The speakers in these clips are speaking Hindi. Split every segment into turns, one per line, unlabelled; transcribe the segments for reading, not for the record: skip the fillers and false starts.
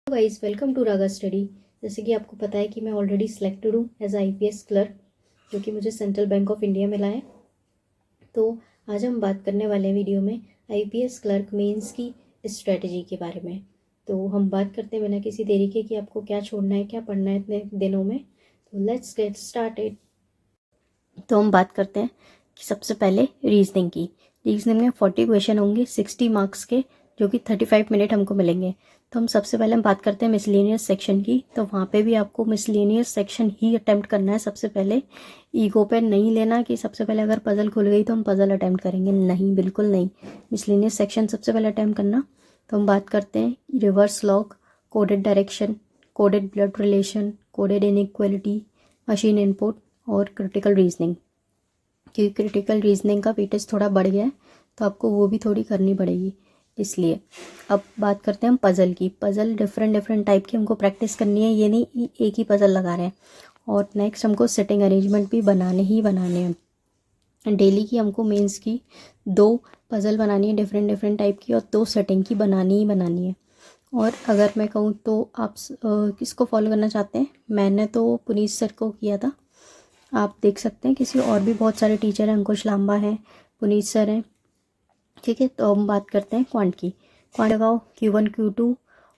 Guys, welcome to Raga study. जैसे कि आपको पता है कि मैं ऑलरेडी सिलेक्टेड हूँ एज आईपीएस क्लर्क, जो कि मुझे सेंट्रल बैंक ऑफ इंडिया मिला है। तो आज हम बात करने वाले हैं वीडियो में आईपीएस क्लर्क मेंस की स्ट्रेटजी के बारे में। तो हम बात करते हैं बिना किसी देरी के कि आपको क्या छोड़ना है, क्या पढ़ना है इतने दिनों में। तो लेट्स गेट स्टार्टेड। तो हम बात करते हैं कि सबसे पहले रीजनिंग की। रीजनिंग में 40 क्वेश्चन होंगे 60 मार्क्स के, जो कि 35 मिनट हमको मिलेंगे। तो हम सबसे पहले हम बात करते हैं मिसलेनियस सेक्शन की। तो वहाँ पे भी आपको मिसलेनियस सेक्शन ही अटेम्प्ट करना है सबसे पहले। ईगो पे नहीं लेना कि सबसे पहले अगर पजल खुल गई तो हम पजल अटेम्प्ट करेंगे, नहीं, बिल्कुल नहीं। मिसलेनियस सेक्शन सबसे पहले अटेम्प्ट करना। तो हम बात करते हैं reverse log, coded direction, coded blood relation, coded inequality, machine input और क्रिटिकल रीजनिंग। क्योंकि क्रिटिकल रीजनिंग का वेटेज थोड़ा बढ़ गया है तो आपको वो भी थोड़ी करनी पड़ेगी, इसलिए। अब बात करते हैं हम पज़ल की। पज़ल डिफरेंट टाइप की हमको प्रैक्टिस करनी है, ये नहीं एक ही पज़ल लगा रहे हैं। और नेक्स्ट हमको सिटिंग अरेंजमेंट भी बनाने हैं। डेली की हमको मेंस की 2 पज़ल बनानी है डिफरेंट टाइप की, और 2 सेटिंग की बनानी है। और अगर मैं कहूँ तो आप किसको फॉलो करना चाहते हैं? मैंने तो पुनीत सर को किया था। आप देख सकते हैं किसी और भी बहुत सारे टीचर हैं, अंकुश लांबा हैं, पुनीत सर हैं, ठीक है। तो हम बात करते हैं क्वांट की। क्वांट लगाओ Q1 Q2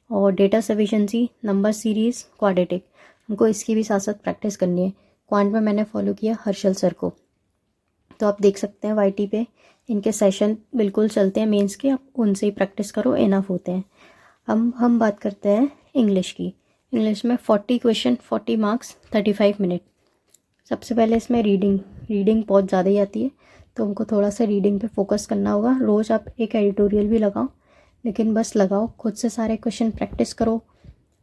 और data sufficiency, number series, quadratic. हमको इसकी भी साथ साथ प्रैक्टिस करनी है। क्वांट में मैंने फॉलो किया हर्षल सर को, तो आप देख सकते हैं YT पे इनके सेशन बिल्कुल चलते हैं मेंस के, आप उनसे ही प्रैक्टिस करो, इनफ होते हैं। हम बात करते हैं इंग्लिश की। इंग्लिश में 40 क्वेश्चन 40 मार्क्स 35 मिनट। सबसे पहले इसमें रीडिंग बहुत ज़्यादा ही आती है, तो हमको थोड़ा सा रीडिंग पे फोकस करना होगा। रोज़ आप एक एडिटोरियल भी लगाओ, लेकिन बस लगाओ, खुद से सारे क्वेश्चन प्रैक्टिस करो।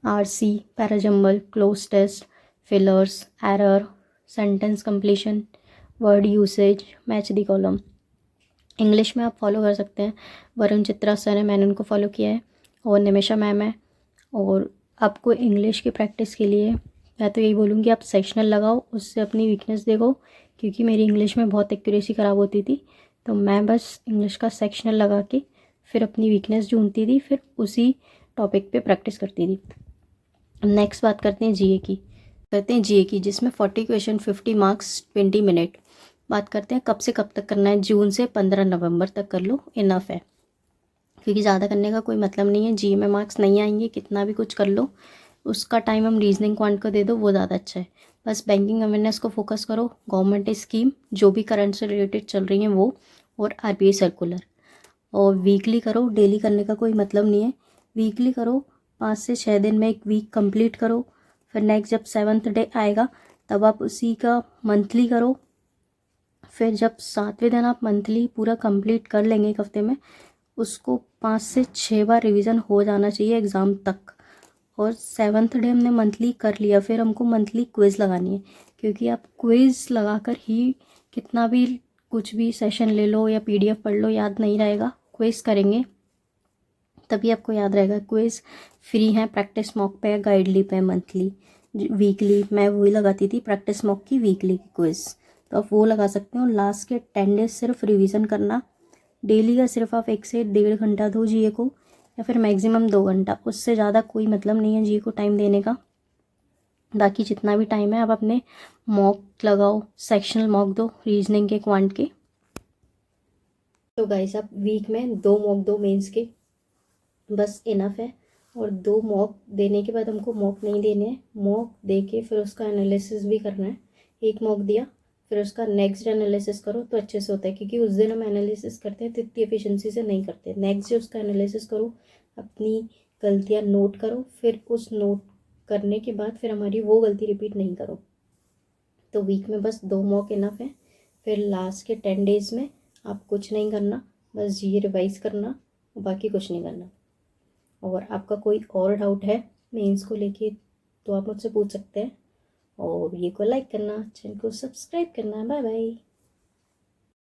RC, parajumble, cloze test, fillers, error, sentence completion, word usage, match the column. English में आप फॉलो कर सकते हैं, वरुण चित्रा सर है, मैंने उनको फॉलो किया है, और निमिषा मैम है। और आपको इंग्लिश की प्रैक्टिस के लिए मैं तो यही बोलूँगी, आप सेक्शनल लगाओ, उससे अपनी वीकनेस देखो। क्योंकि मेरी इंग्लिश में बहुत एक्यूरेसी ख़राब होती थी, तो मैं बस इंग्लिश का सेक्शनल लगा के फिर अपनी वीकनेस ढूंढती थी, फिर उसी टॉपिक पे प्रैक्टिस करती थी। नेक्स्ट बात करते हैं जीए की, जिसमें 40 क्वेश्चन 50 मार्क्स 20 मिनट। बात करते हैं कब से कब तक करना है। जून से 15 नवंबर तक कर लो, इनफ है। क्योंकि ज़्यादा करने का कोई मतलब नहीं है। जीए में मार्क्स नहीं आएंगे, कितना भी कुछ कर लो, उसका टाइम हम रीजनिंग क्वांट को दे दो, वो ज़्यादा अच्छा है। बस बैंकिंग अवेयरनेस को फोकस करो, गवर्नमेंट स्कीम जो भी करंट से रिलेटेड चल रही हैं वो, और RBI सर्कुलर। और वीकली करो, डेली करने का कोई मतलब नहीं है। वीकली करो, 5 से 6 दिन में एक वीक कंप्लीट करो। फिर नेक्स्ट जब 7th डे आएगा तब आप उसी का मंथली करो। फिर जब 7वें दिन आप मंथली पूरा कंप्लीट कर लेंगे एक हफ्ते में, उसको 5 से 6 बार रिवीजन हो जाना चाहिए एग्ज़ाम तक। और 7th डे हमने मंथली कर लिया, फिर हमको मंथली क्विज़ लगानी है। क्योंकि आप क्विज़ लगाकर ही कितना भी कुछ भी सेशन ले लो या PDF पढ़ लो, याद नहीं रहेगा। क्विज़ करेंगे तभी आपको याद रहेगा। क्विज़ फ्री है, प्रैक्टिस मॉक पे, गाइडली पे, मंथली, वीकली मैं वही लगाती थी, प्रैक्टिस मॉक की वीकली की क्विज़, तो आप वो लगा सकते हो। लास्ट के 10 डेज सिर्फ रिवीजन करना। डेली का सिर्फ आप 1 से 1.5 घंटा दो जीए को, या फिर मैक्सिमम 2 घंटा, उससे ज़्यादा कोई मतलब नहीं है जीए को टाइम देने का। बाकी जितना भी टाइम है आप अपने मॉक लगाओ, सेक्शनल मॉक दो रीजनिंग के, क्वांट के। तो गाइस, आप वीक में 2 मॉक दो मेंस के, बस इनफ है। और 2 मॉक देने के बाद हमको मॉक नहीं देने हैं, मॉक दे के फिर उसका एनालिसिस भी करना है। एक मॉक दिया, फिर उसका नेक्स्ट एनालिसिस करो तो अच्छे से होता है। क्योंकि उस दिन हम एनालिसिस करते हैं तो इतनी एफिशिएंसी से नहीं करते। नेक्स्ट डे उसका एनालिसिस करो, अपनी गलतियाँ नोट करो, फिर उस नोट करने के बाद फिर हमारी वो गलती रिपीट नहीं करो। तो वीक में बस 2 मॉक इनफ है। फिर लास्ट के 10 डेज में आप कुछ नहीं करना, बस ये रिवाइज करना, बाकी कुछ नहीं करना। और आपका कोई और डाउट है मेंस को लेके तो आप मुझसे पूछ सकते हैं। और वीडियो को लाइक करना, चैनल को सब्सक्राइब करना। Bye bye.